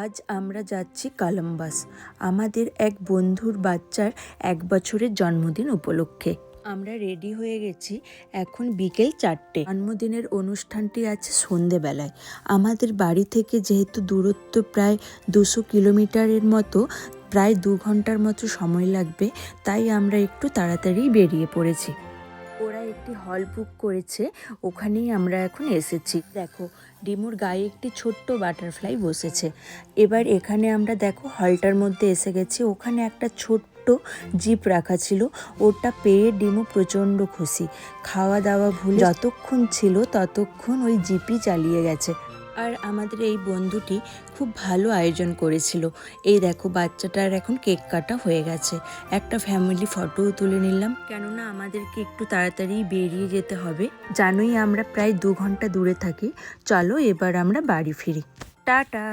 আজ আমরা যাচ্ছি কলম্বাস, আমাদের এক বন্ধুর বাচ্চার 1 বছরের জন্মদিন উপলক্ষে। আমরা রেডি হয়ে গেছি, এখন বিকেল 4টে। জন্মদিনের অনুষ্ঠানটি আছে সন্ধেবেলায়। আমাদের বাড়ি থেকে যেহেতু দূরত্ব প্রায় 200 কিলোমিটারের মতো, প্রায় 2 ঘন্টার মতো সময় লাগবে, তাই আমরা একটু তাড়াতাড়ি বেরিয়ে পড়েছি। ওরা একটি হল বুক করেছে, ওখানেই আমরা এখন এসেছি। দেখো, ডিমুর গায়ে একটি ছোট্ট বাটারফ্লাই বসেছে। এবার এখানে আমরা দেখো হলটার মধ্যে এসে গেছি। ওখানে একটা ছোট্ট জিপ রাখা ছিল, ওটা পেয়ে ডিমু প্রচণ্ড খুশি। খাওয়া দাওয়া ভুলে যতক্ষণ ছিল ততক্ষণ ওই জিপই চালিয়ে গেছে। আর আমাদের এই বন্ধুটি খুব ভালো আয়োজন করেছিল। এই দেখো, বাচ্চাটার এখন কেক কাটা হয়ে গেছে। একটা ফ্যামিলি ফটোও তুলে নিলাম, কেননা আমাদেরকে একটু তাড়াতাড়ি বেরিয়ে যেতে হবে। জানোই আমরা প্রায় 2 ঘন্টা দূরে থাকি। চলো এবার আমরা বাড়ি ফিরি। টাটা।